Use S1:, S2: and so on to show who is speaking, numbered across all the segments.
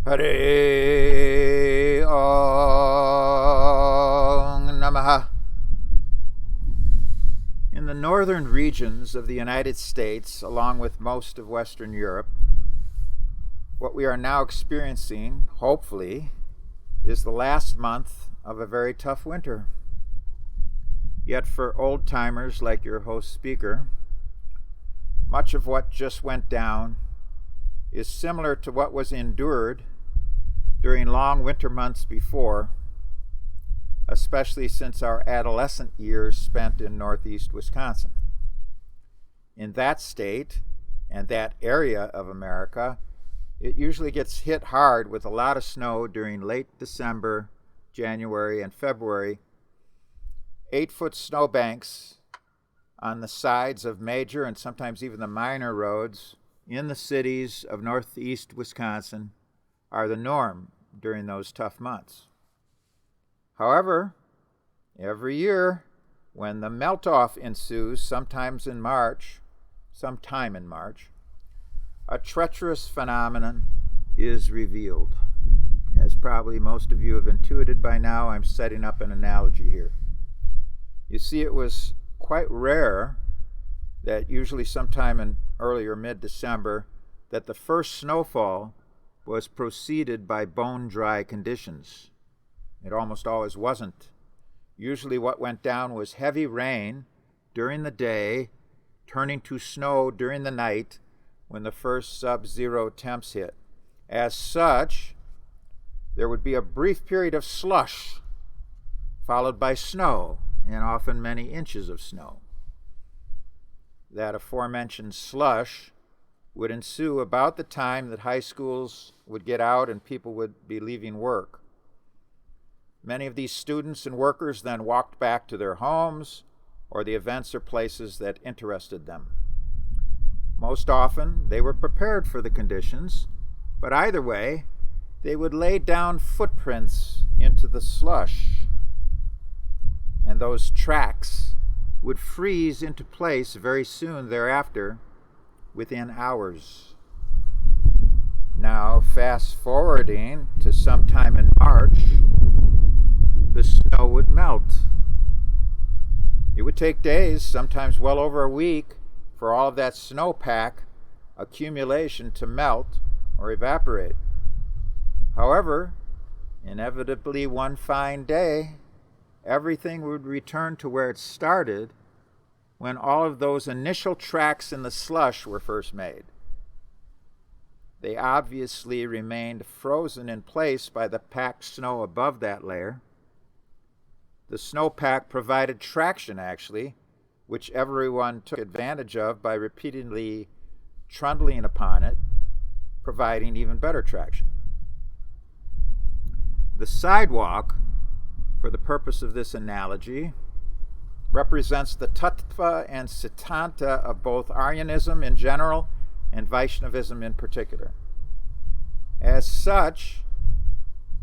S1: Hare Om Namaha. In the northern regions of the United States, along with most of Western Europe, what we are now experiencing, hopefully, is the last month of a very tough winter. Yet for old-timers like your host speaker, much of what just went down is similar to what was endured during long winter months before, especially since our adolescent years spent in northeast Wisconsin. In that state and that area of America, it usually gets hit hard with a lot of snow during late December, January, and February. 8-foot snowbanks on the sides of major and sometimes even the minor roads in the cities of northeast Wisconsin are the norm during those tough months. However, every year when the melt-off ensues, sometime in March, a treacherous phenomenon is revealed. As probably most of you have intuited by now, I'm setting up an analogy here. You see, it was quite rare that usually sometime in early or mid-December that the first snowfall was preceded by bone-dry conditions. It almost always wasn't. Usually what went down was heavy rain during the day, turning to snow during the night when the first sub-zero temps hit. As such, there would be a brief period of slush, followed by snow, and often many inches of snow. That aforementioned slush would ensue about the time that high schools would get out and people would be leaving work. Many of these students and workers then walked back to their homes or the events or places that interested them. Most often, they were prepared for the conditions, but either way, they would lay down footprints into the slush, and those tracks would freeze into place very soon thereafter, within hours. Now, fast forwarding to sometime in March, the snow would melt. It would take days, sometimes well over a week, for all of that snowpack accumulation to melt or evaporate. However, inevitably one fine day, everything would return to where it started when all of those initial tracks in the slush were first made. They obviously remained frozen in place by the packed snow above that layer. The snowpack provided traction, actually, which everyone took advantage of by repeatedly trundling upon it, providing even better traction. The sidewalk, for the purpose of this analogy, represents the tattva and siddhanta of both Aryanism in general and Vaishnavism in particular. As such,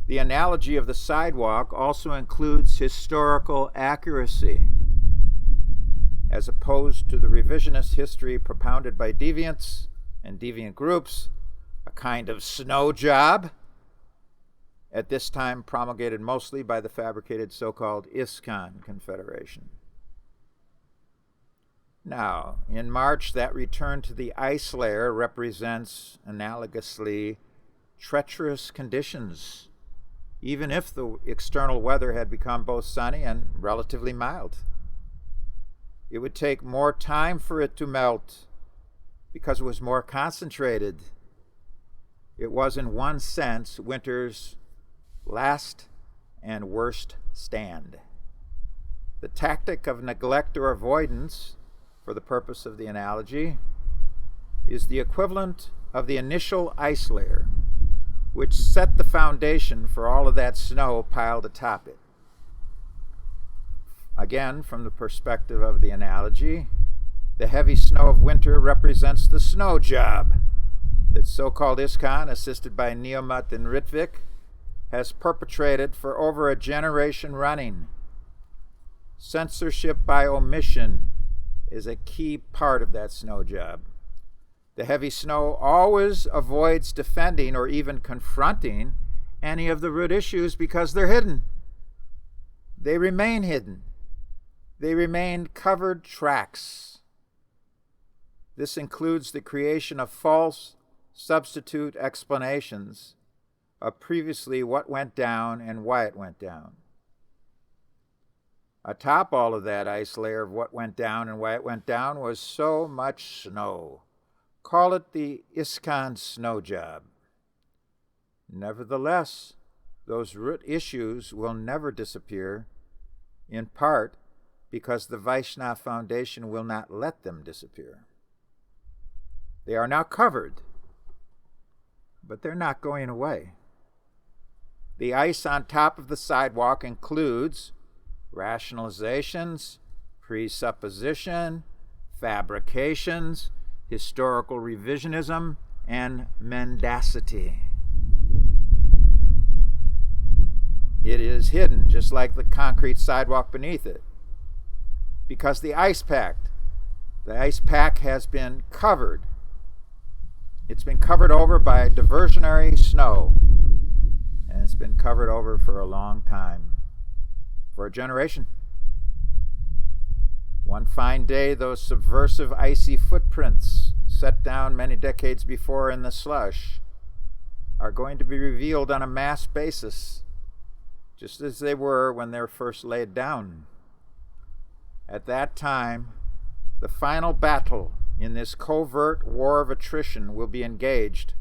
S1: the analogy of the sidewalk also includes historical accuracy, as opposed to the revisionist history propounded by deviants and deviant groups, a kind of snow job, at this time promulgated mostly by the fabricated so-called ISKCON Confederation. Now, in March, that return to the ice layer represents, analogously, treacherous conditions, even if the external weather had become both sunny and relatively mild. It would take more time for it to melt because it was more concentrated. It was, in one sense, winter's last and worst stand. The tactic of neglect or avoidance, for the purpose of the analogy, is the equivalent of the initial ice layer, which set the foundation for all of that snow piled atop it. Again, from the perspective of the analogy, the heavy snow of winter represents the snow job that so-called ISKCON, assisted by Neomat and Ritvik, has perpetrated for over a generation running. Censorship by omission is a key part of that snow job. The heavy snow always avoids defending or even confronting any of the root issues because they're hidden. They remain hidden. They remain covered tracks. This includes the creation of false substitute explanations of previously what went down and why it went down. Atop all of that ice layer of what went down and why it went down was so much snow. Call it the ISKCON snow job. Nevertheless, those root issues will never disappear, in part because the Vaishnava Foundation will not let them disappear. They are now covered, but they're not going away. The ice on top of the sidewalk includes rationalizations, presupposition, fabrications, historical revisionism, and mendacity. It is hidden, just like the concrete sidewalk beneath it, because the ice pack has been covered. It's been covered over by diversionary snow, and it's been covered over for a long time, for a generation. One fine day, those subversive icy footprints set down many decades before in the slush are going to be revealed on a mass basis, just as they were when they were first laid down. At that time, the final battle in this covert war of attrition will be engaged,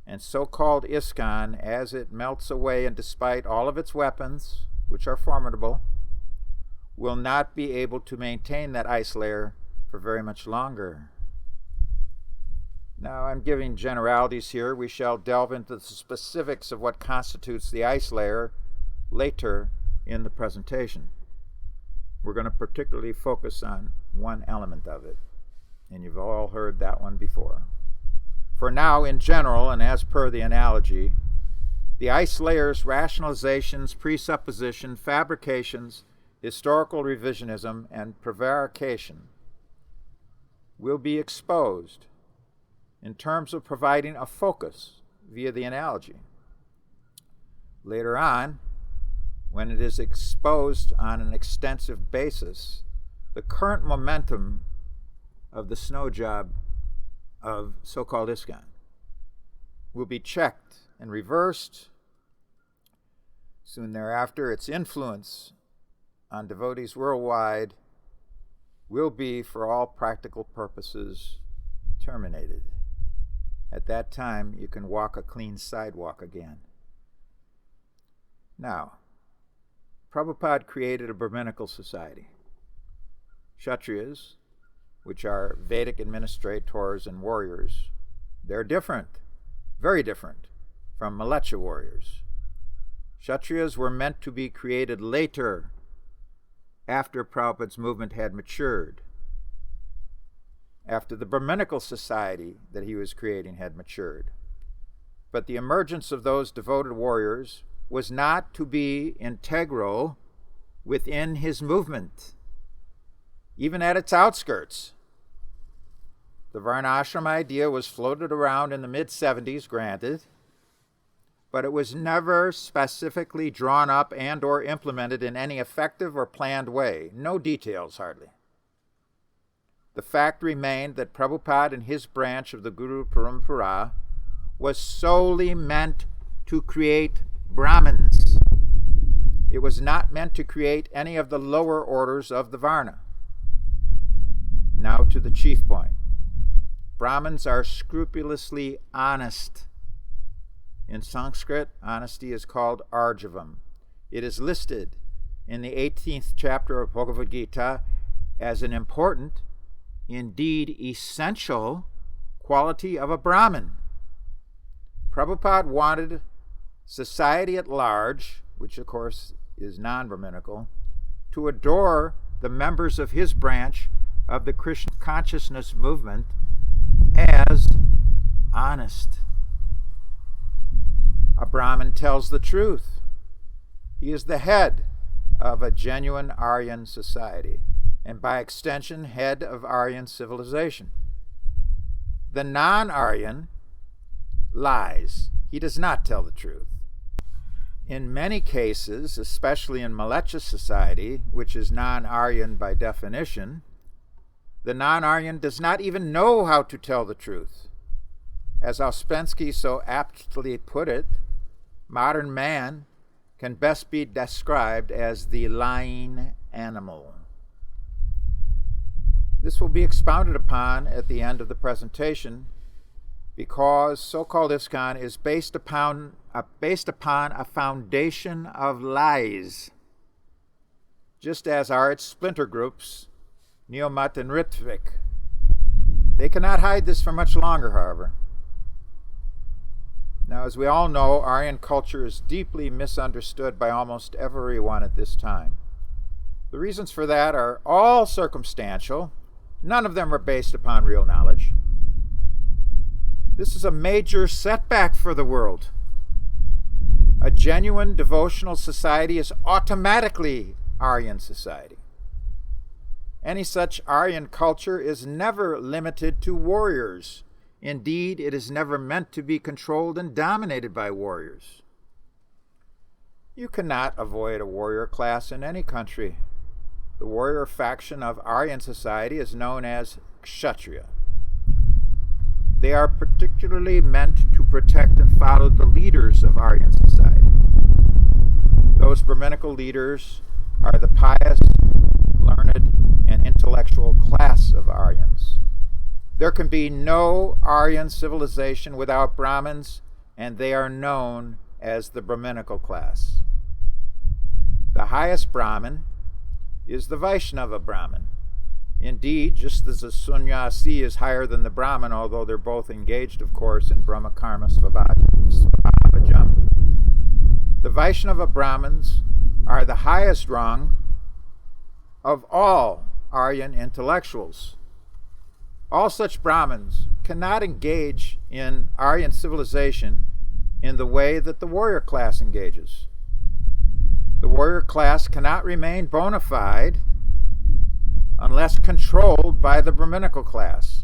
S1: and so-called ISKCON, as it melts away and despite all of its weapons, which are formidable, will not be able to maintain that ice layer for very much longer. Now, I'm giving generalities here. We shall delve into the specifics of what constitutes the ice layer later in the presentation. We're going to particularly focus on one element of it, and you've all heard that one before. For now, in general, and as per the analogy, the ice layer's rationalizations, presupposition, fabrications, historical revisionism, and prevarication will be exposed in terms of providing a focus via the analogy. Later on, when it is exposed on an extensive basis, the current momentum of the snow job of so-called ISKCON will be checked and reversed. Soon thereafter, its influence on devotees worldwide will be, for all practical purposes, terminated. At that time, you can walk a clean sidewalk again. Now, Prabhupada created a Brahminical society. Kshatriyas, which are Vedic administrators and warriors, they're different, very different from militia warriors. Kshatriyas were meant to be created later, after Prabhupada's movement had matured, after the Brahminical society that he was creating had matured. But the emergence of those devoted warriors was not to be integral within his movement, even at its outskirts. The Varnashram idea was floated around in the mid-70s, granted, but it was never specifically drawn up and or implemented in any effective or planned way. No details, hardly. The fact remained that Prabhupada and his branch of the Guru Parampara was solely meant to create Brahmins. It was not meant to create any of the lower orders of the Varna. Now to the chief point. Brahmins are scrupulously honest. In Sanskrit, honesty is called arjavam. It is listed in the 18th chapter of Bhagavad Gita as an important, indeed essential, quality of a Brahmin. Prabhupada wanted society at large, which of course is non-Brahminical, to adore the members of his branch of the Krishna consciousness movement as honest. A Brahmin tells the truth. He is the head of a genuine Aryan society, and by extension, head of Aryan civilization. The non-Aryan lies. He does not tell the truth. In many cases, especially in malicious society, which is non-Aryan by definition, the non-Aryan does not even know how to tell the truth. As Ouspensky so aptly put it, modern man can best be described as the lying animal. This will be expounded upon at the end of the presentation, because so-called ISKCON is based upon a foundation of lies, just as are its splinter groups, Neomut and Ritvik. They cannot hide this for much longer, however. Now, as we all know, Aryan culture is deeply misunderstood by almost everyone at this time. The reasons for that are all circumstantial. None of them are based upon real knowledge. This is a major setback for the world. A genuine devotional society is automatically Aryan society. Any such Aryan culture is never limited to warriors. Indeed, it is never meant to be controlled and dominated by warriors. You cannot avoid a warrior class in any country. The warrior faction of Aryan society is known as Kshatriya. They are particularly meant to protect and follow the leaders of Aryan society. Those Brahminical leaders are the pious, learned, and intellectual class of Aryans. There can be no Aryan civilization without Brahmins, and they are known as the Brahminical class. The highest Brahmin is the Vaishnava Brahmin. Indeed, just as the sannyasi is higher than the Brahmin, although they're both engaged, of course, in Brahma Karma Svabhajam. The Vaishnava Brahmins are the highest rung of all Aryan intellectuals. All such Brahmins cannot engage in Aryan civilization in the way that the warrior class engages. The warrior class cannot remain bona fide unless controlled by the Brahminical class.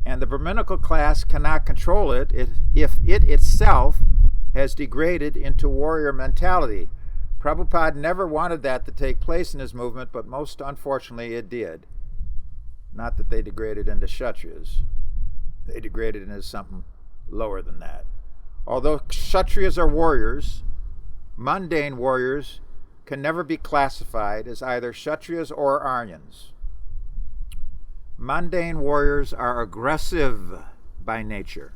S1: And the Brahminical class cannot control it if it itself has degraded into warrior mentality. Prabhupada never wanted that to take place in his movement, but most unfortunately it did. Not that they degraded into Kshatriyas. They degraded into something lower than that. Although Kshatriyas are warriors, mundane warriors can never be classified as either Kshatriyas or Aryans. Mundane warriors are aggressive by nature,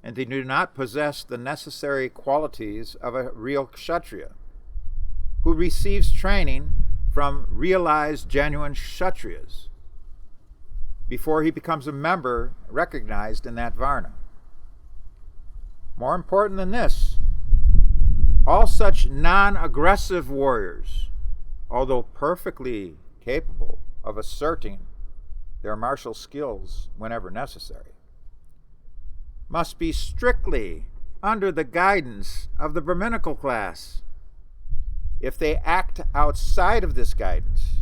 S1: and they do not possess the necessary qualities of a real Kshatriya, who receives training from realized, genuine Kshatriyas before he becomes a member recognized in that Varna. More important than this, all such non-aggressive warriors, although perfectly capable of asserting their martial skills whenever necessary, must be strictly under the guidance of the Brahminical class. If they act outside of this guidance,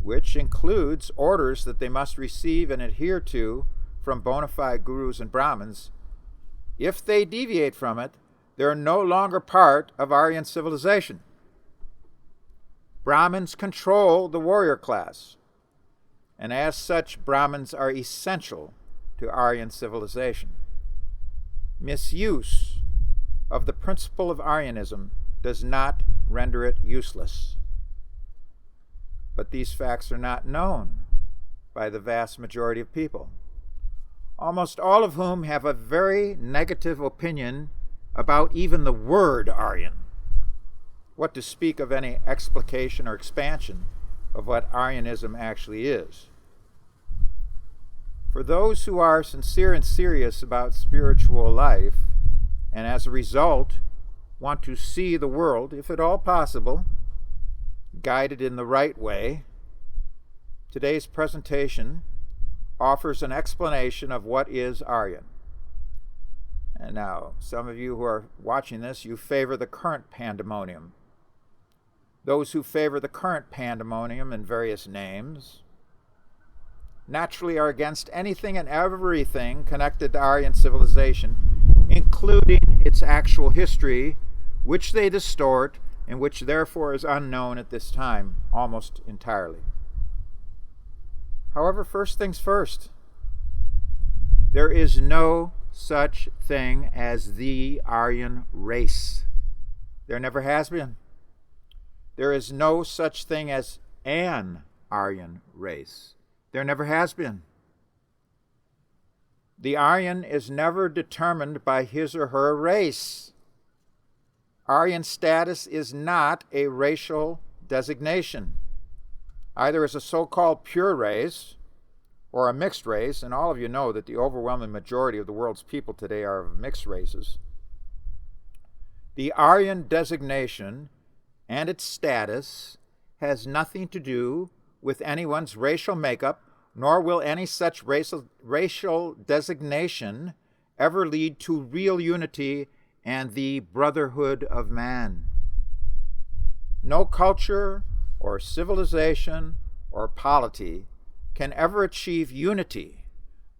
S1: which includes orders that they must receive and adhere to from bona fide gurus and Brahmins, if they deviate from it, they are no longer part of Aryan civilization. Brahmins control the warrior class, and as such, Brahmins are essential to Aryan civilization. Misuse of the principle of Aryanism does not render it useless. But these facts are not known by the vast majority of people, almost all of whom have a very negative opinion about even the word Aryan. What to speak of any explication or expansion of what Aryanism actually is. For those who are sincere and serious about spiritual life, and as a result want to see the world, if at all possible, guided in the right way, today's presentation offers an explanation of what is Aryan. And now, some of you who are watching this, you favor the current pandemonium. Those who favor the current pandemonium in various names naturally are against anything and everything connected to Aryan civilization, including its actual history, which they distort and which therefore is unknown at this time almost entirely. However, first things first, there is no such thing as the Aryan race. There never has been. There is no such thing as an Aryan race. There never has been. The Aryan is never determined by his or her race. Aryan status is not a racial designation, either as a so-called pure race or a mixed race, and all of you know that the overwhelming majority of the world's people today are of mixed races. The Aryan designation and its status has nothing to do with anyone's racial makeup, nor will any such racial designation ever lead to real unity and the brotherhood of man. No culture or civilization or polity can ever achieve unity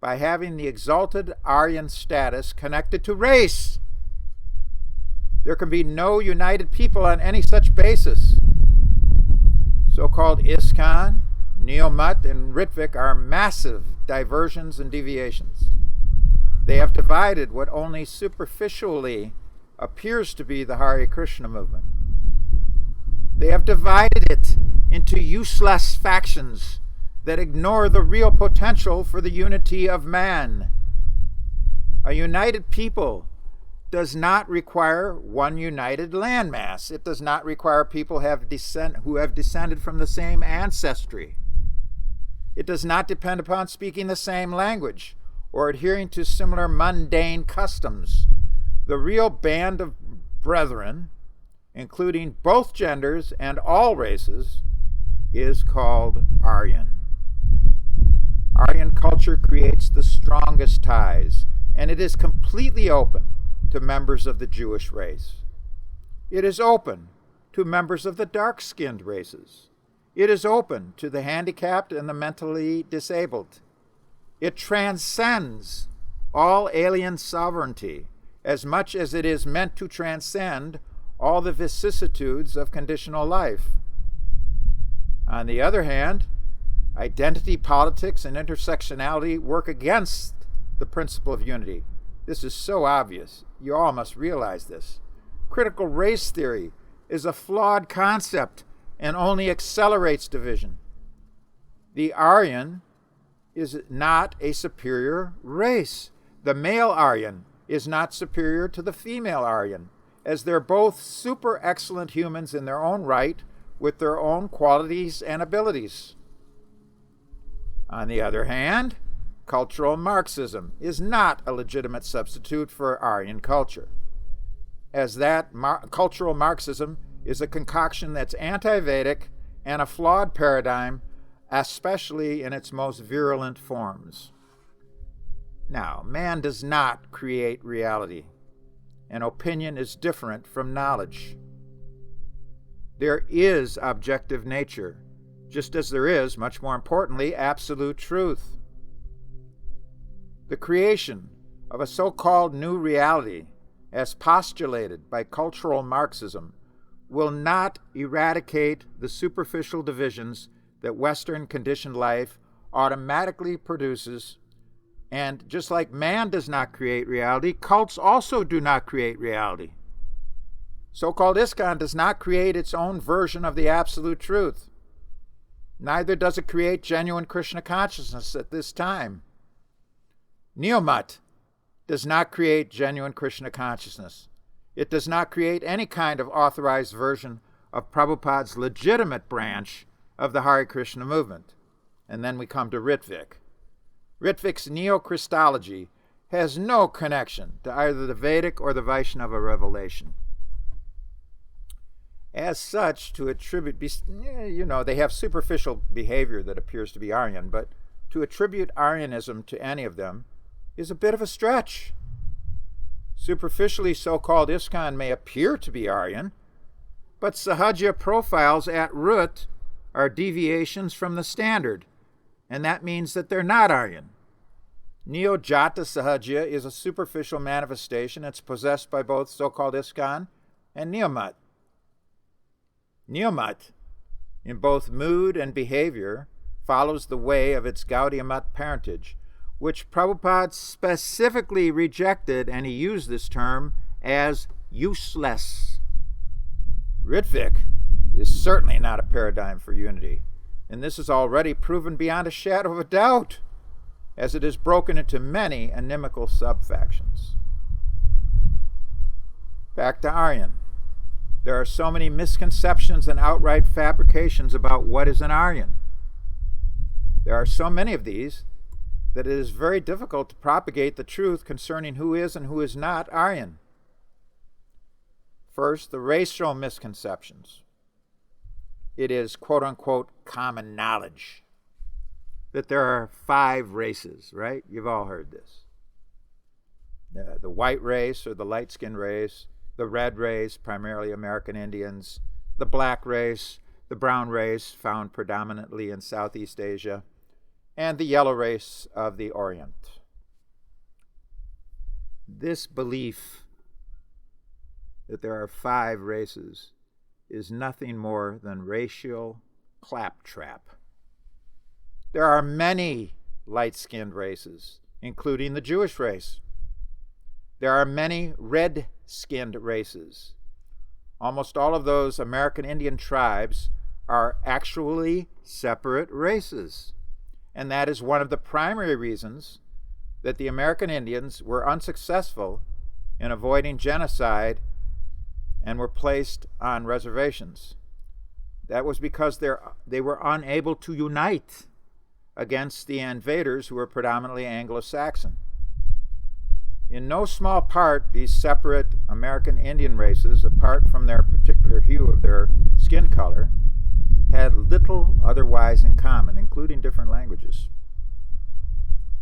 S1: by having the exalted Aryan status connected to race. There can be no united people on any such basis. So-called ISKCON, Neo-Mutt, and Ritvik are massive diversions and deviations. They have divided what only superficially appears to be the Hare Krishna movement. They have divided it into useless factions that ignore the real potential for the unity of man. A united people does not require one united landmass. It does not require people who have descended from the same ancestry. It does not depend upon speaking the same language or adhering to similar mundane customs. The real band of brethren, including both genders and all races, is called Aryan. Aryan culture creates the strongest ties, and it is completely open to members of the Jewish race. It is open to members of the dark-skinned races. It is open to the handicapped and the mentally disabled. It transcends all alien sovereignty as much as it is meant to transcend all the vicissitudes of conditional life. On the other hand, identity politics and intersectionality work against the principle of unity. This is so obvious. You all must realize this. Critical race theory is a flawed concept and only accelerates division. The Aryan is not a superior race. The male Aryan is not superior to the female Aryan, as they're both super excellent humans in their own right with their own qualities and abilities. On the other hand, cultural Marxism is not a legitimate substitute for Aryan culture, as that cultural Marxism is a concoction that's anti-Vedic and a flawed paradigm, especially in its most virulent forms. Now, man does not create reality, and opinion is different from knowledge. There is objective nature, just as there is, much more importantly, absolute truth. The creation of a so-called new reality, as postulated by cultural Marxism, will not eradicate the superficial divisions that Western conditioned life automatically produces. And just like man does not create reality, cults also do not create reality. So-called ISKCON does not create its own version of the absolute truth. Neither does it create genuine Krishna consciousness at this time. Neo-Mutt does not create genuine Krishna consciousness. It does not create any kind of authorized version of Prabhupada's legitimate branch of the Hare Krishna movement. And then we come to Ritvik. Ritvik's Neo-Christology has no connection to either the Vedic or the Vaishnava revelation. As such, to attribute, they have superficial behavior that appears to be Aryan, but to attribute Aryanism to any of them is a bit of a stretch. Superficially, so-called ISKCON may appear to be Aryan, but Sahaja profiles at root are deviations from the standard, and that means that they're not Aryan. Neo-Jata Sahajya is a superficial manifestation. It's possessed by both so-called ISKCON and Neomat. Neomat, in both mood and behavior, follows the way of its Gaudiya Mat parentage, which Prabhupada specifically rejected, and he used this term as useless. Ritvik is certainly not a paradigm for unity, and this is already proven beyond a shadow of a doubt, as it is broken into many inimical sub-factions. Back to Aryan. There are so many misconceptions and outright fabrications about what is an Aryan. There are so many of these that it is very difficult to propagate the truth concerning who is and who is not Aryan. First, the racial misconceptions. It is quote-unquote common knowledge that there are 5 races, right? You've all heard this. The white race or the light-skinned race, the red race, primarily American Indians, the black race, the brown race, found predominantly in Southeast Asia, and the yellow race of the Orient. This belief that there are 5 races is nothing more than racial claptrap. There are many light-skinned races, including the Jewish race. There are many red-skinned races. Almost all of those American Indian tribes are actually separate races. And that is one of the primary reasons that the American Indians were unsuccessful in avoiding genocide and were placed on reservations. That was because they were unable to unite against the invaders who were predominantly Anglo-Saxon. In no small part, these separate American Indian races, apart from their particular hue of their skin color, had little otherwise in common, including different languages.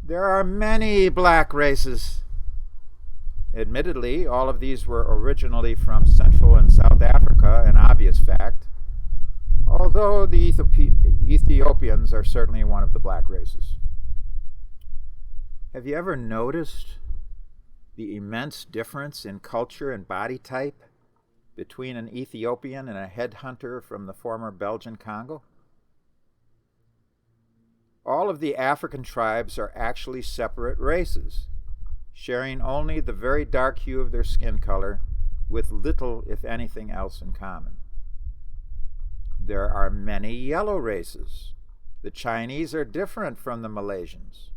S1: There are many black races. Admittedly, all of these were originally from Central and South Africa, an obvious fact, although the Ethiopians are certainly one of the black races. Have you ever noticed the immense difference in culture and body type between an Ethiopian and a headhunter from the former Belgian Congo? All of the African tribes are actually separate races, sharing only the very dark hue of their skin color with little, if anything, else in common. There are many yellow races. The Chinese are different from the Malaysians.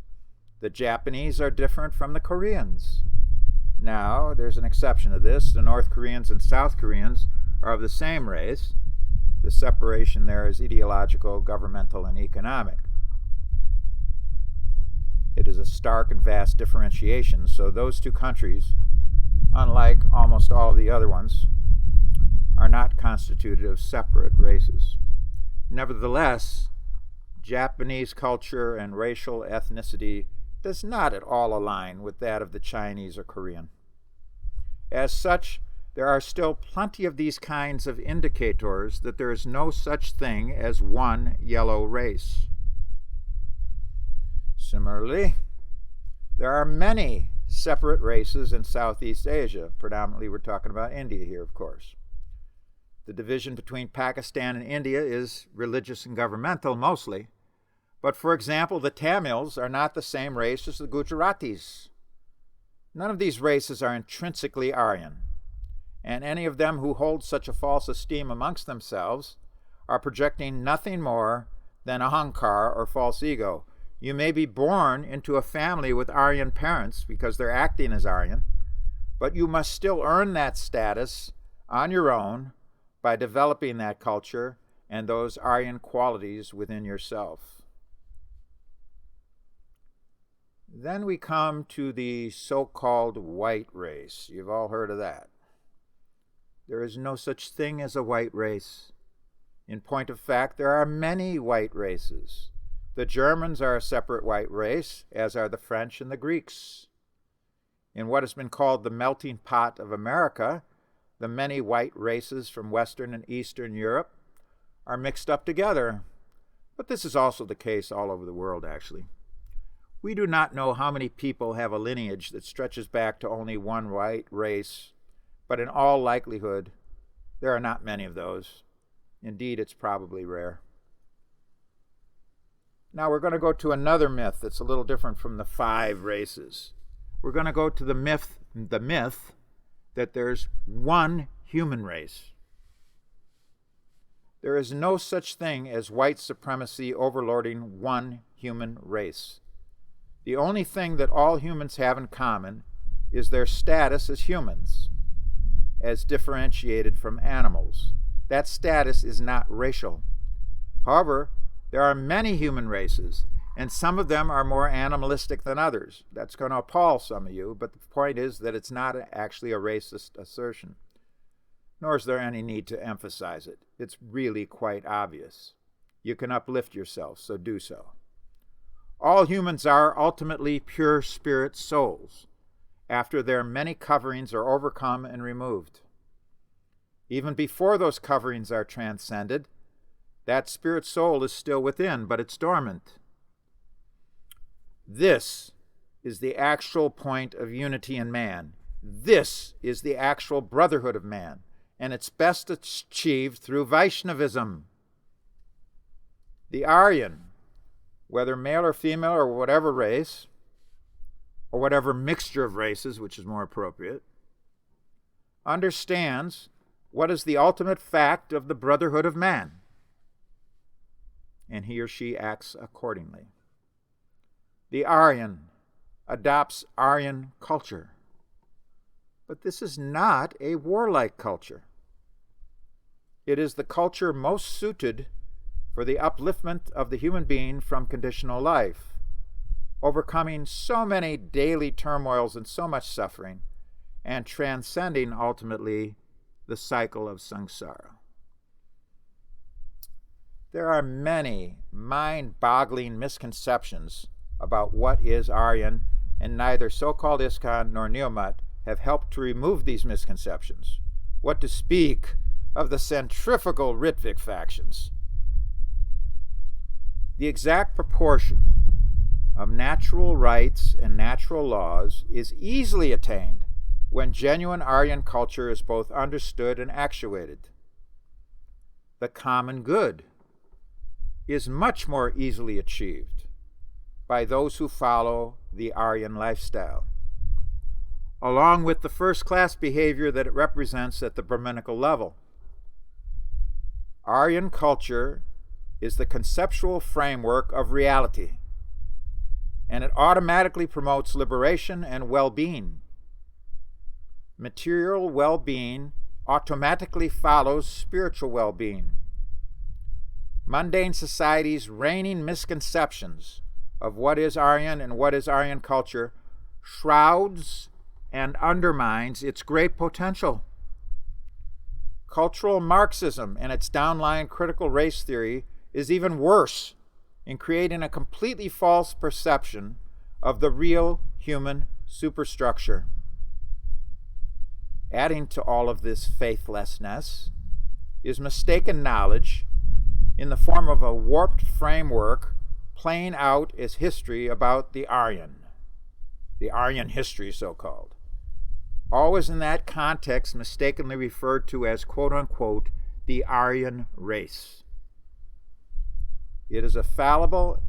S1: The Japanese are different from the Koreans. Now, there's an exception to this. The North Koreans and South Koreans are of the same race. The separation there is ideological, governmental, and economic. It is a stark and vast differentiation, so those 2 countries, unlike almost all of the other ones, are not constituted of separate races. Nevertheless, Japanese culture and racial ethnicity does not at all align with that of the Chinese or Korean. As such, there are still plenty of these kinds of indicators that there is no such thing as one yellow race. Similarly, there are many separate races in Southeast Asia. Predominantly, we're talking about India here, of course. The division between Pakistan and India is religious and governmental mostly. But for example, the Tamils are not the same race as the Gujaratis. None of these races are intrinsically Aryan, and any of them who hold such a false esteem amongst themselves are projecting nothing more than ahankar or false ego. You may be born into a family with Aryan parents because they're acting as Aryan, but you must still earn that status on your own by developing that culture and those Aryan qualities within yourself. Then we come to the so-called white race. You've all heard of that. There is no such thing as a white race. In point of fact, there are many white races. The Germans are a separate white race, as are the French and the Greeks. In what has been called the melting pot of America, the many white races from Western and Eastern Europe are mixed up together. But this is also the case all over the world, actually. We do not know how many people have a lineage that stretches back to only one white race, but in all likelihood, there are not many of those. Indeed, it's probably rare. Now we're going to go to another myth that's a little different from the 5 races. We're going to go to the myth that there's one human race. There is no such thing as white supremacy overlording one human race. The only thing that all humans have in common is their status as humans, as differentiated from animals. That status is not racial. However, there are many human races, and some of them are more animalistic than others. That's going to appall some of you, but the point is that it's not actually a racist assertion, nor is there any need to emphasize it. It's really quite obvious. You can uplift yourself, so do so. All humans are ultimately pure spirit souls, after their many coverings are overcome and removed. Even before those coverings are transcended, that spirit soul is still within, but it's dormant. This is the actual point of unity in man. This is the actual brotherhood of man, and it's best achieved through Vaishnavism. The Aryan, whether male or female or whatever race, or whatever mixture of races, which is more appropriate, understands what is the ultimate fact of the brotherhood of man, and he or she acts accordingly. The Aryan adopts Aryan culture, but this is not a warlike culture. It is the culture most suited for the upliftment of the human being from conditional life, overcoming so many daily turmoils and so much suffering, and transcending ultimately the cycle of samsara. There are many mind-boggling misconceptions about what is Aryan, and neither so-called ISKCON nor Neomut have helped to remove these misconceptions. What to speak of the centrifugal Ritvik factions? The exact proportion of natural rights and natural laws is easily attained when genuine Aryan culture is both understood and actuated. The common good is much more easily achieved by those who follow the Aryan lifestyle, along with the first-class behavior that it represents at the Brahminical level. Aryan culture is the conceptual framework of reality, and it automatically promotes liberation and well-being. Material well-being automatically follows spiritual well-being. Mundane society's reigning misconceptions of what is Aryan and what is Aryan culture shrouds and undermines its great potential. Cultural Marxism and its downline critical race theory is even worse in creating a completely false perception of the real human superstructure. Adding to all of this faithlessness is mistaken knowledge in the form of a warped framework playing out as history about the Aryan history, so-called. Always in that context mistakenly referred to as, quote-unquote, the Aryan race. It is a fallible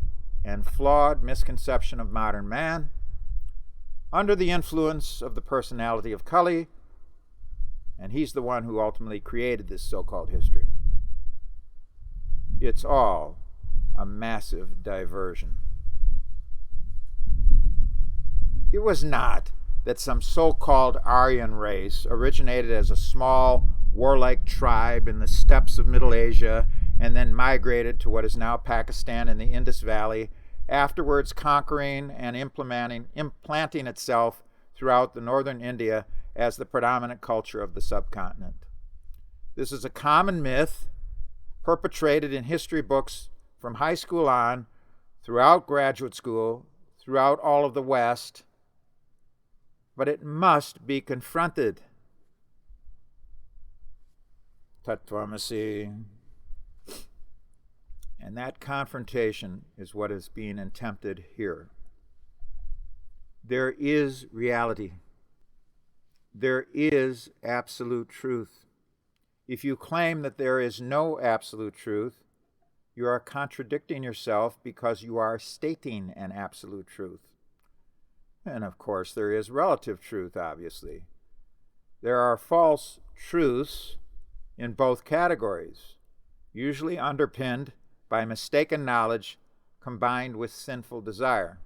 S1: and flawed misconception of modern man, under the influence of the personality of Kali, and he's the one who ultimately created this so-called history. It's all a massive diversion. It was not that some so-called Aryan race originated as a small warlike tribe in the steppes of Middle Asia and then migrated to what is now Pakistan and the Indus Valley, afterwards conquering and implanting itself throughout the northern India as the predominant culture of the subcontinent. This is a common myth perpetrated in history books from high school on, throughout graduate school, throughout all of the West, but it must be confronted. Tattvamasi. And And that confrontation is what is being attempted here. There is reality. There is absolute truth. If you claim that there is no absolute truth, you are contradicting yourself because you are stating an absolute truth. And of course, there is relative truth, obviously. There are false truths in both categories, usually underpinned by mistaken knowledge combined with sinful desire.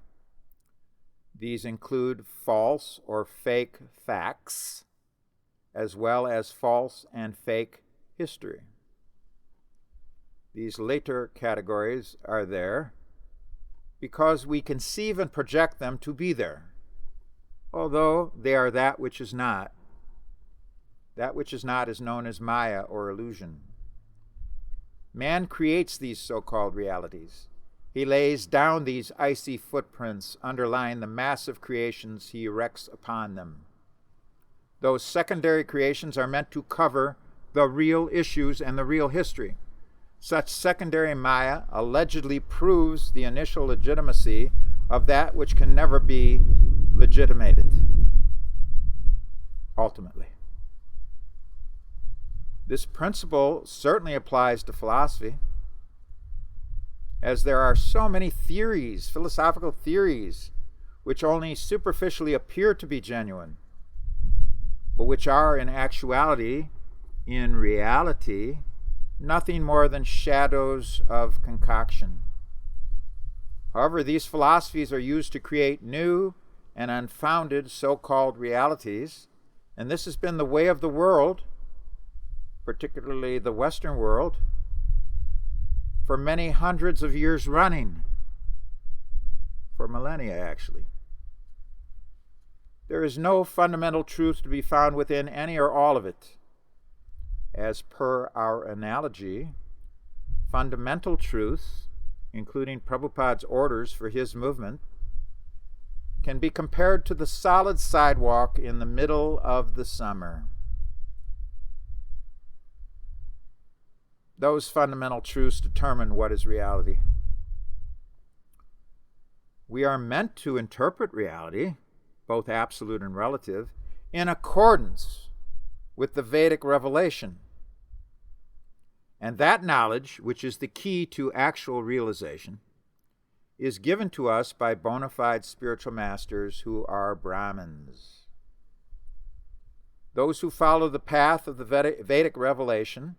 S1: These include false or fake facts, as well as false and fake history. These later categories are there because we conceive and project them to be there, although they are that which is not. That which is not is known as Maya or illusion. Man creates these so-called realities. He lays down these icy footprints underlying the massive creations he erects upon them. Those secondary creations are meant to cover the real issues and the real history. Such secondary Maya allegedly proves the initial legitimacy of that which can never be legitimated, ultimately. This principle certainly applies to philosophy, as there are so many theories, philosophical theories, which only superficially appear to be genuine, but which are in actuality, in reality, nothing more than shadows of concoction. However, these philosophies are used to create new and unfounded so-called realities, and this has been the way of the world, particularly the Western world, for many hundreds of years running, for millennia actually. There is no fundamental truth to be found within any or all of it. As per our analogy, fundamental truths, including Prabhupada's orders for his movement, can be compared to the solid sidewalk in the middle of the summer. Those fundamental truths determine what is reality. We are meant to interpret reality, both absolute and relative, in accordance with the Vedic revelation. And that knowledge, which is the key to actual realization, is given to us by bona fide spiritual masters who are Brahmins. Those who follow the path of the Vedic revelation,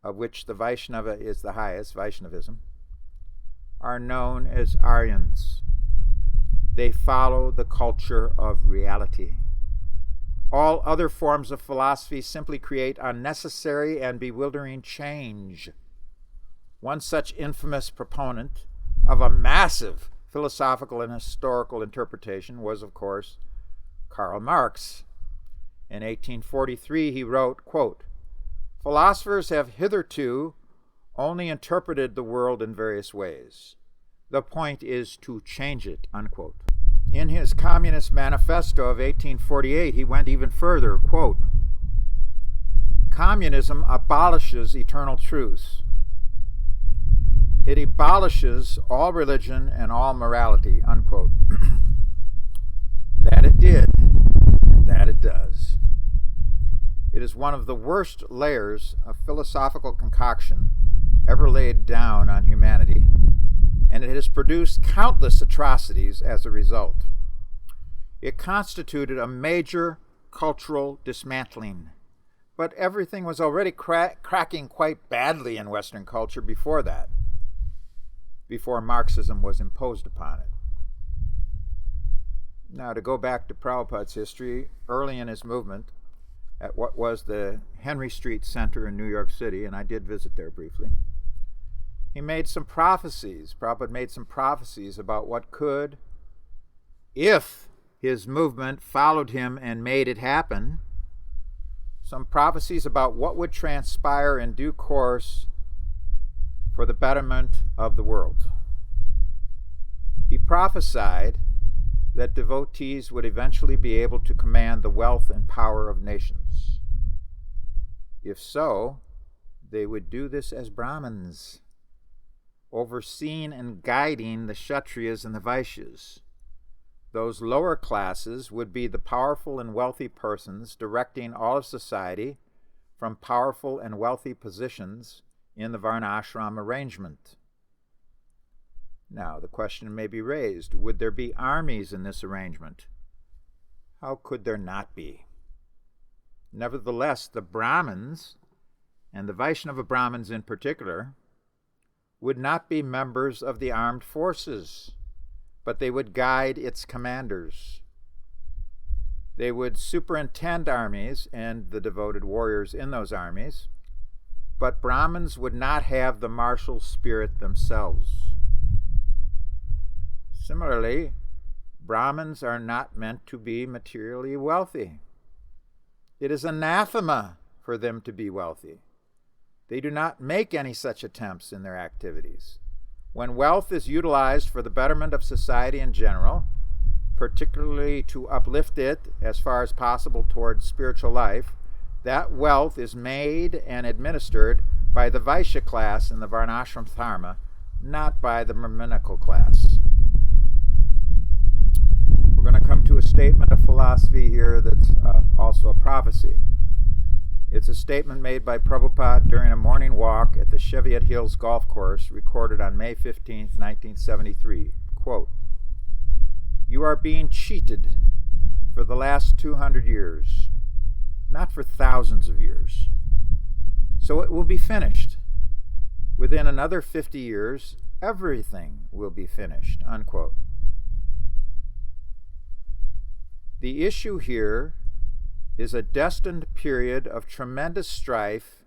S1: of which the Vaishnava is the highest, Vaishnavism, are known as Aryans. They follow the culture of reality. All other forms of philosophy simply create unnecessary and bewildering change. One such infamous proponent of a massive philosophical and historical interpretation was, of course, Karl Marx. In 1843, he wrote, quote, "Philosophers have hitherto only interpreted the world in various ways. The point is to change it," unquote. In his Communist Manifesto of 1848, he went even further, quote, "Communism abolishes eternal truths. It abolishes all religion and all morality," unquote. That it did, and that it does. It is one of the worst layers of philosophical concoction ever laid down on humanity, and it has produced countless atrocities as a result. It constituted a major cultural dismantling, but everything was already cracking quite badly in Western culture before that, before Marxism was imposed upon it. Now, to go back to Prabhupada's history, early in his movement, at what was the Henry Street Center in New York City, and I did visit there briefly, he made some prophecies. Prabhupada made some prophecies about what could, if his movement followed him and made it happen, some prophecies about what would transpire in due course for the betterment of the world. He prophesied that devotees would eventually be able to command the wealth and power of nations. If so, they would do this as Brahmins. overseeing and guiding the Kshatriyas and the Vaishyas. Those lower classes would be the powerful and wealthy persons directing all of society from powerful and wealthy positions in the Varnashram arrangement. Now, the question may be raised, would there be armies in this arrangement? How could there not be? Nevertheless, the Brahmins, and the Vaishnava Brahmins in particular, would not be members of the armed forces, but they would guide its commanders. They would superintend armies and the devoted warriors in those armies, but Brahmins would not have the martial spirit themselves. Similarly, Brahmins are not meant to be materially wealthy. It is anathema for them to be wealthy. They do not make any such attempts in their activities. When wealth is utilized for the betterment of society in general, particularly to uplift it as far as possible towards spiritual life, that wealth is made and administered by the Vaishya class in the Varnashram Dharma, not by the Brahminical class. We're going to come to a statement of philosophy here that's also a prophecy. It's a statement made by Prabhupada during a morning walk at the Cheviot Hills Golf Course, recorded on May 15, 1973. Quote, "You are being cheated for the last 200 years, not for thousands of years. So it will be finished. Within another 50 years, everything will be finished." Unquote. The issue here is a destined period of tremendous strife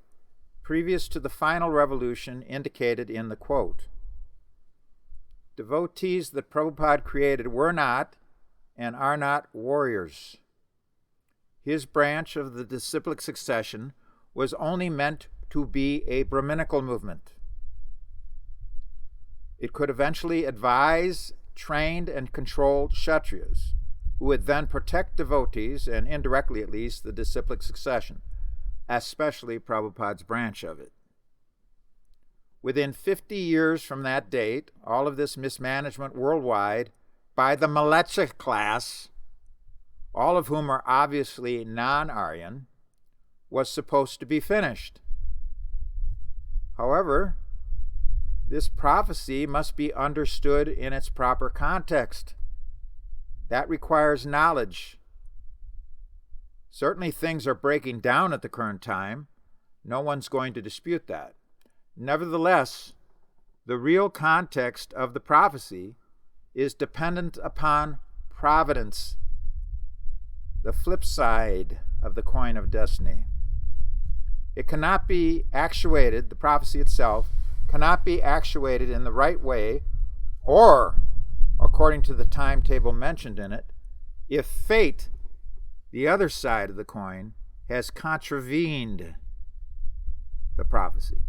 S1: previous to the final revolution indicated in the quote. Devotees that Prabhupada created were not and are not warriors. His branch of the disciplic succession was only meant to be a Brahminical movement. It could eventually advise, train, and control Kshatriyas, who would then protect devotees, and indirectly at least the disciplic succession, especially Prabhupada's branch of it. Within 50 years from that date, all of this mismanagement worldwide by the Malecha class, all of whom are obviously non-Aryan, was supposed to be finished. However, this prophecy must be understood in its proper context. That requires knowledge. Certainly things are breaking down at the current time. No one's going to dispute that. Nevertheless, the real context of the prophecy is dependent upon providence, the flip side of the coin of destiny. It cannot be actuated, the prophecy itself cannot be actuated in the right way, or according to the timetable mentioned in it, if fate, the other side of the coin, has contravened the prophecy.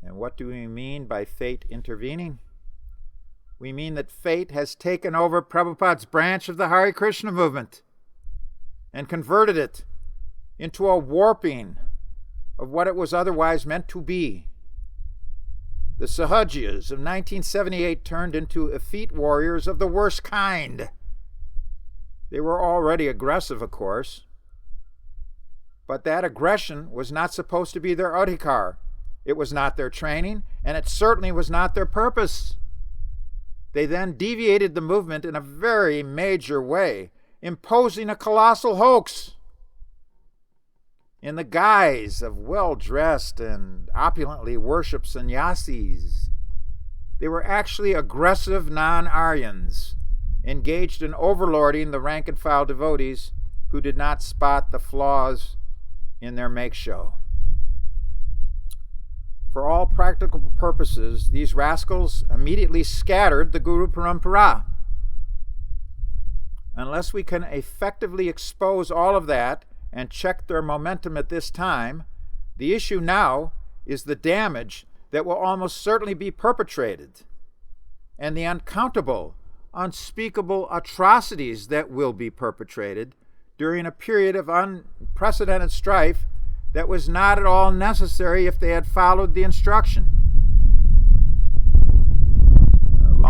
S1: And what do we mean by fate intervening? We mean that fate has taken over Prabhupada's branch of the Hare Krishna movement and converted it into a warping of what it was otherwise meant to be. The Sahajiyas of 1978 turned into effete warriors of the worst kind. They were already aggressive, of course, but that aggression was not supposed to be their adhikar. It was not their training, and it certainly was not their purpose. They then deviated the movement in a very major way, imposing a colossal hoax in the guise of well-dressed and opulently worshipped sannyasis. They were actually aggressive non-Aryans, engaged in overlording the rank-and-file devotees who did not spot the flaws in their make-show. For all practical purposes, these rascals immediately scattered the Guru Parampara. Unless we can effectively expose all of that and check their momentum at this time, the issue now is the damage that will almost certainly be perpetrated and the uncountable, unspeakable atrocities that will be perpetrated during a period of unprecedented strife that was not at all necessary if they had followed the instruction.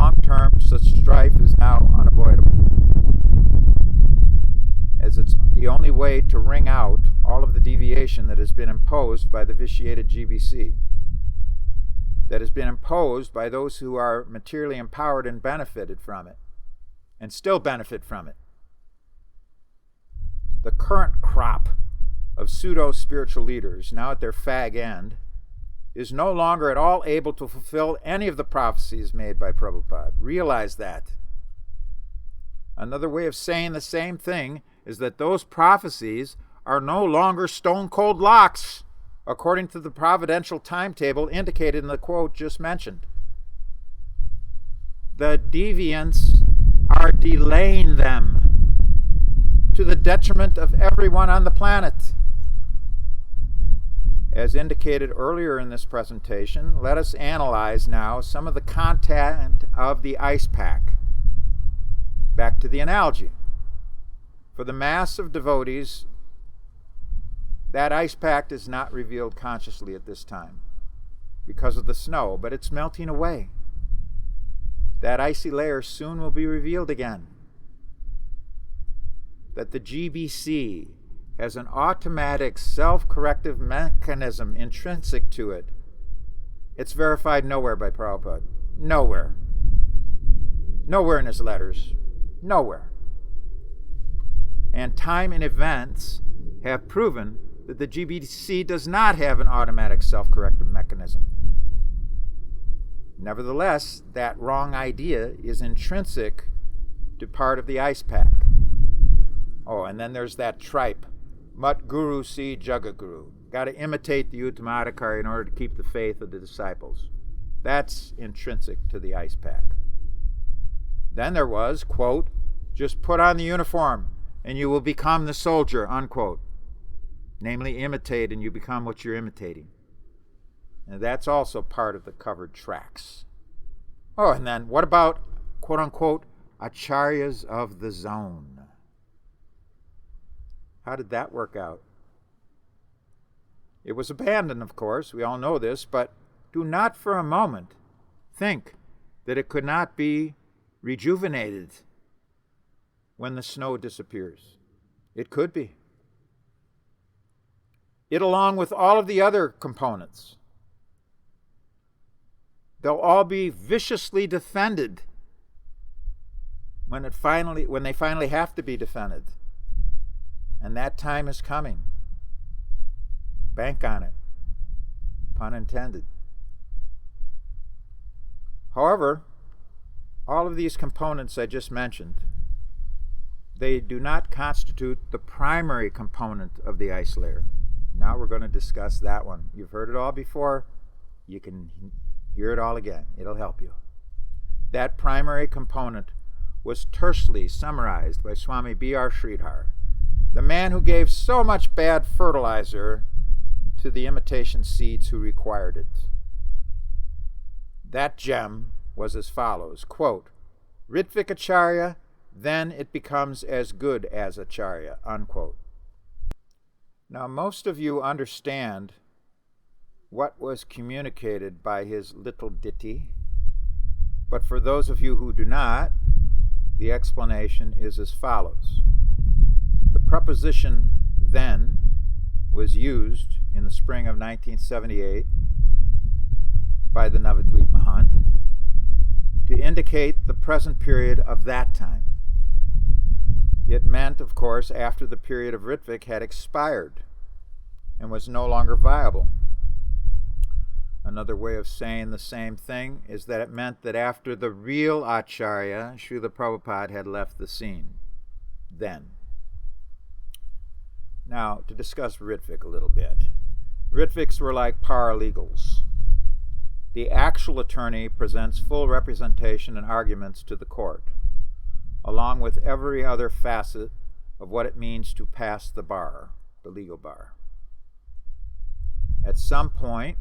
S1: long term, such strife is now unavoidable, as it's the only way to wring out all of the deviation that has been imposed by the vitiated GBC, that has been imposed by those who are materially empowered and benefited from it, and still benefit from it. The current crop of pseudo-spiritual leaders, now at their fag end, is no longer at all able to fulfill any of the prophecies made by Prabhupada. Realize that. Another way of saying the same thing is that those prophecies are no longer stone-cold locks, according to the providential timetable indicated in the quote just mentioned. The deviants are delaying them to the detriment of everyone on the planet. As indicated earlier in this presentation, let us analyze now some of the content of the ice pack. Back to the analogy. For the mass of devotees, that ice pack is not revealed consciously at this time because of the snow, but it's melting away. That icy layer soon will be revealed again. That the GBC has an automatic self-corrective mechanism intrinsic to it. It's verified nowhere by Prabhupada. Nowhere. Nowhere in his letters. Nowhere. And time and events have proven that the GBC does not have an automatic self-corrective mechanism. Nevertheless, that wrong idea is intrinsic to part of the ice pack. Oh, and then there's that tripe. Mat Guru Si Jagaguru. Got to imitate the Uttamadhikari in order to keep the faith of the disciples. That's intrinsic to the ice pack. Then there was, quote, just put on the uniform and you will become the soldier, unquote. Namely, imitate and you become what you're imitating. And that's also part of the covered tracks. Oh, and then what about, quote unquote, acharyas of the zone? How did that work out? It was abandoned, of course, we all know this, but do not for a moment think that it could not be rejuvenated when the snow disappears. It could be. It, along with all of the other components, they'll all be viciously defended when they finally have to be defended. And that time is coming. Bank on it. Pun intended. However, all of these components I just mentioned, they do not constitute the primary component of the ice layer. Now we're going to discuss that one. You've heard it all before. You can hear it all again. It'll help you. That primary component was tersely summarized by Swami B.R. Sridhar, the man who gave so much bad fertilizer to the imitation seeds who required it. That gem was as follows, quote, Ritvik Acharya, then it becomes as good as Acharya, unquote. Now, most of you understand what was communicated by his little ditty, but for those of you who do not, the explanation is as follows. The preposition then was used in the spring of 1978 by the Navadvip Mahant to indicate the present period of that time. It meant, of course, after the period of Ritvik had expired and was no longer viable. Another way of saying the same thing is that it meant that after the real Acharya, Srila Prabhupada, had left the scene. Then. Now, to discuss Ritvik a little bit. Ritviks were like paralegals. The actual attorney presents full representation and arguments to the court, along with every other facet of what it means to pass the bar, the legal bar. At some point,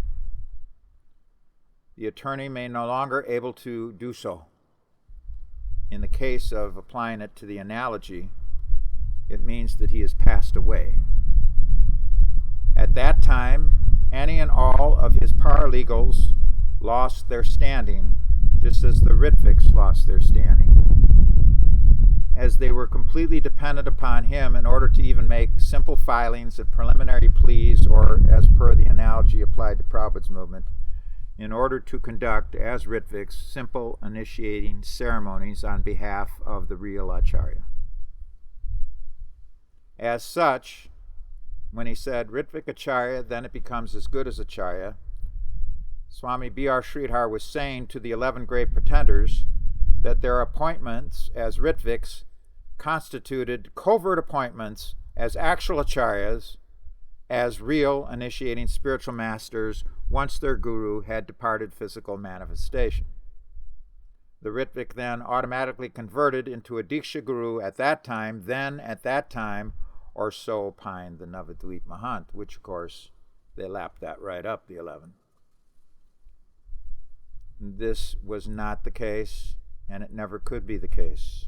S1: the attorney may no longer able to do so. In the case of applying it to the analogy, it means that he has passed away. At that time, any and all of his paralegals lost their standing just as the Ritviks lost their standing, as they were completely dependent upon him in order to even make simple filings and preliminary pleas, or, as per the analogy applied to Prabhupada's movement, in order to conduct, as Ritviks, simple initiating ceremonies on behalf of the real Acharya. As such, when he said Ritvik Acharya, then it becomes as good as Acharya, Swami B.R. Sridhar was saying to the 11 great pretenders that their appointments as Ritviks constituted covert appointments as actual Acharyas, as real initiating spiritual masters once their guru had departed physical manifestation. The Ritvik then automatically converted into a Diksha guru at that time, or so opined the Navadvip Mahant, which of course they lapped that right up, the 11. This was not the case, and it never could be the case.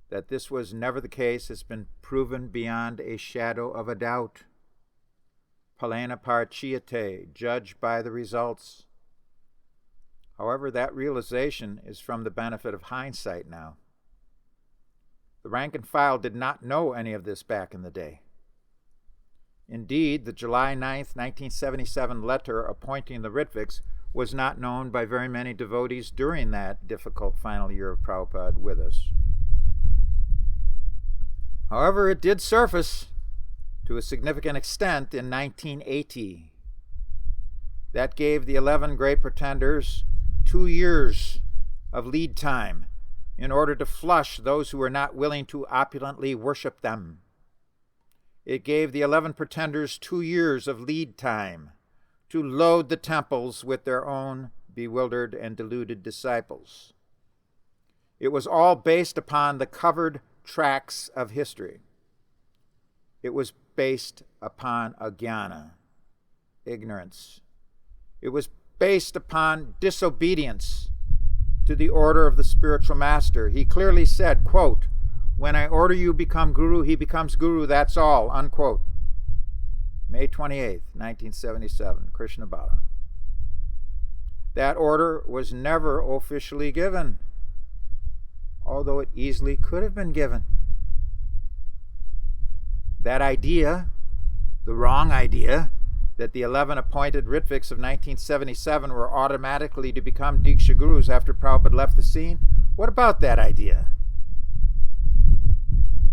S1: That this was never the case has been proven beyond a shadow of a doubt. Palena parchiyate, judged by the results. However, that realization is from the benefit of hindsight now. The rank and file did not know any of this back in the day. Indeed, the July 9th, 1977 letter appointing the Ritviks was not known by very many devotees during that difficult final year of Prabhupada with us. However, it did surface to a significant extent in 1980. That gave the 11 great pretenders 2 years of lead time in order to flush those who were not willing to opulently worship them. It gave the 11 pretenders 2 years of lead time to load the temples with their own bewildered and deluded disciples. It was all based upon the covered tracks of history. It was based upon ajnana, ignorance. It was based upon disobedience to the order of the spiritual master. He clearly said, quote, "When I order you become guru, he becomes guru, that's all," unquote. May 28th, 1977, Krishna Bala. That order was never officially given, although it easily could have been given. That idea, the wrong idea, that the 11 appointed Ritviks of 1977 were automatically to become Diksha Gurus after Prabhupada left the scene, what about that idea?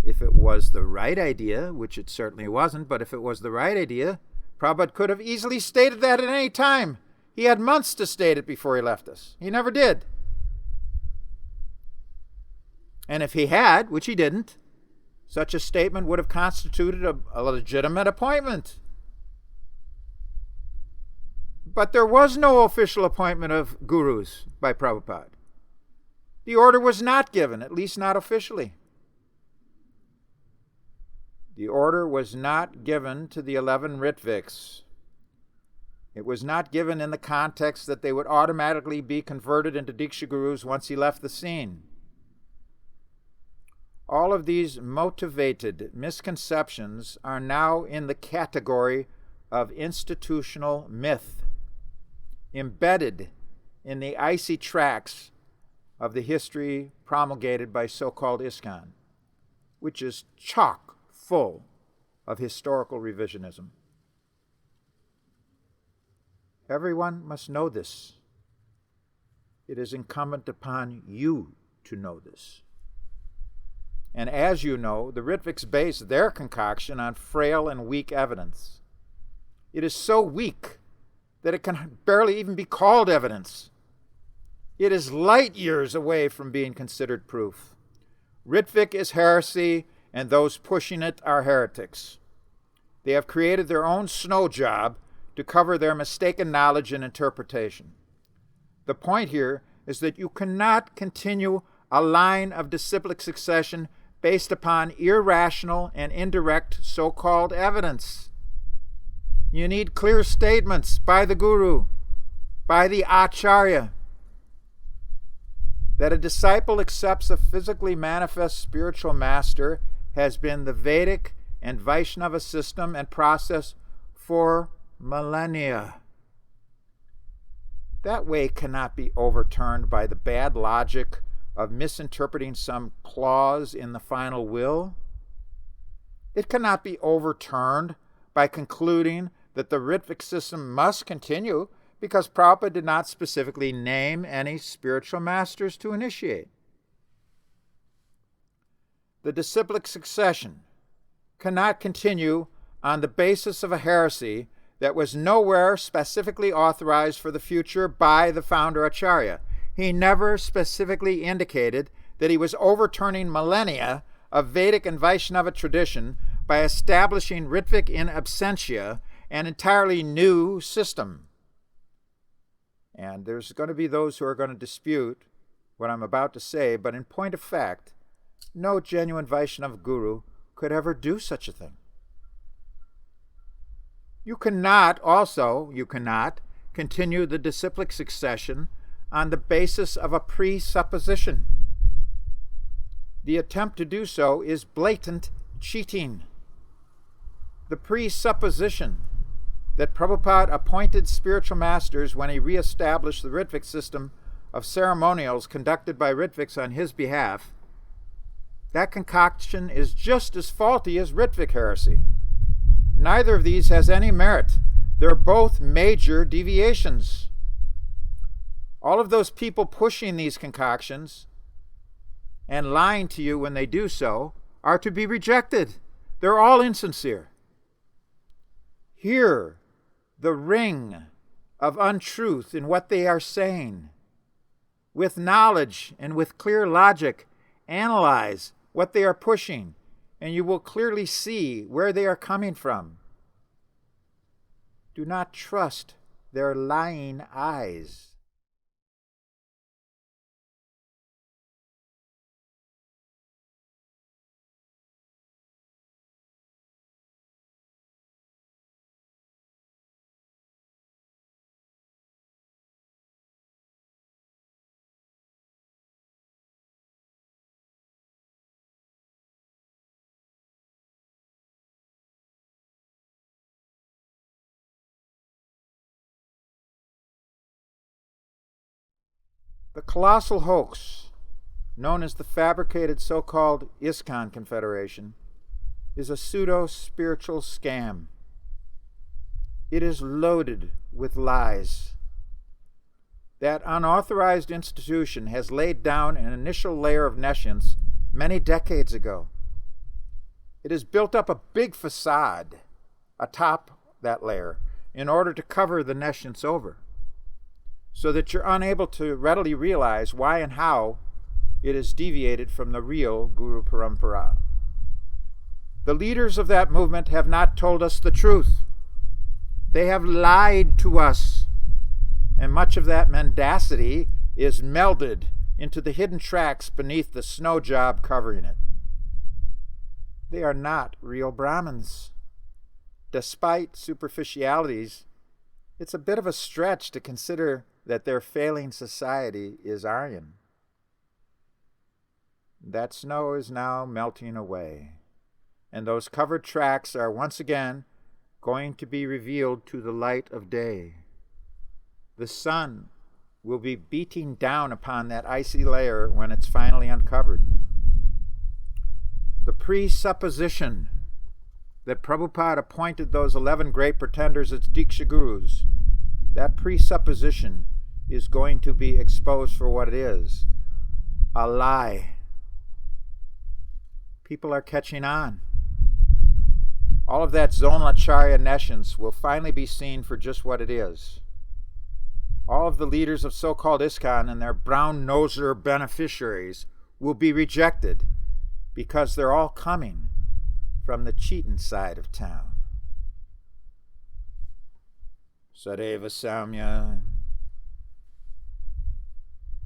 S1: If it was the right idea, which it certainly wasn't, but if it was the right idea, Prabhupada could have easily stated that at any time. He had months to state it before he left us. He never did. And if he had, which he didn't, such a statement would have constituted a legitimate appointment. But there was no official appointment of gurus by Prabhupada. The order was not given, at least not officially. The order was not given to the 11 Ritviks. It was not given in the context that they would automatically be converted into Diksha Gurus once he left the scene. All of these motivated misconceptions are now in the category of institutional myth, embedded in the icy tracks of the history promulgated by so-called ISKCON, which is chock full of historical revisionism. Everyone must know this. It is incumbent upon you to know this. And as you know, the Ritviks base their concoction on frail and weak evidence. It is so weak that it can barely even be called evidence. It is light years away from being considered proof. Ritvik is heresy, and those pushing it are heretics. They have created their own snow job to cover their mistaken knowledge and interpretation. The point here is that you cannot continue a line of disciplic succession based upon irrational and indirect so-called evidence. You need clear statements by the Guru, by the Acharya, that a disciple accepts a physically manifest spiritual master has been the Vedic and Vaishnava system and process for millennia. that way cannot be overturned by the bad logic of misinterpreting some clause in the final will. It cannot be overturned by concluding that the Ritvik system must continue because Prabhupada did not specifically name any spiritual masters to initiate. The disciplic succession cannot continue on the basis of a heresy that was nowhere specifically authorized for the future by the founder Acharya. He never specifically indicated that he was overturning millennia of Vedic and Vaishnava tradition by establishing Ritvik in absentia, an entirely new system. And there's going to be those who are going to dispute what I'm about to say, but in point of fact, no genuine Vaishnava guru could ever do such a thing. You cannot continue the disciplic succession on the basis of a presupposition. The attempt to do so is blatant cheating. The presupposition that Prabhupada appointed spiritual masters when he reestablished the Ritvik system of ceremonials conducted by Ritviks on his behalf, that concoction is just as faulty as Ritvik heresy. Neither of these has any merit. They're both major deviations. All of those people pushing these concoctions and lying to you when they do so are to be rejected. They're all insincere. Hear the ring of untruth in what they are saying. With knowledge and with clear logic, analyze what they are pushing, and you will clearly see where they are coming from. Do not trust their lying eyes. The colossal hoax, known as the fabricated so-called ISKCON Confederation, is a pseudo-spiritual scam. It is loaded with lies. That unauthorized institution has laid down an initial layer of nescience many decades ago. It has built up a big facade atop that layer in order to cover the nescience over, so that you're unable to readily realize why and how it is deviated from the real Guru Parampara. The leaders of that movement have not told us the truth. They have lied to us, and much of that mendacity is melded into the hidden tracks beneath the snow job covering it. They are not real Brahmins. Despite superficialities, it's a bit of a stretch to consider that their failing society is Aryan. That snow is now melting away, and those covered tracks are once again going to be revealed to the light of day. The sun will be beating down upon that icy layer when it's finally uncovered. The presupposition that Prabhupada appointed those 11 great pretenders as Diksha Gurus, that presupposition is going to be exposed for what it is, a lie. People are catching on. All of that Zonacharya nescience will finally be seen for just what it is. All of the leaders of so-called ISKCON and their brown-noser beneficiaries will be rejected because they're all coming from the cheating side of town. Sadeva Samya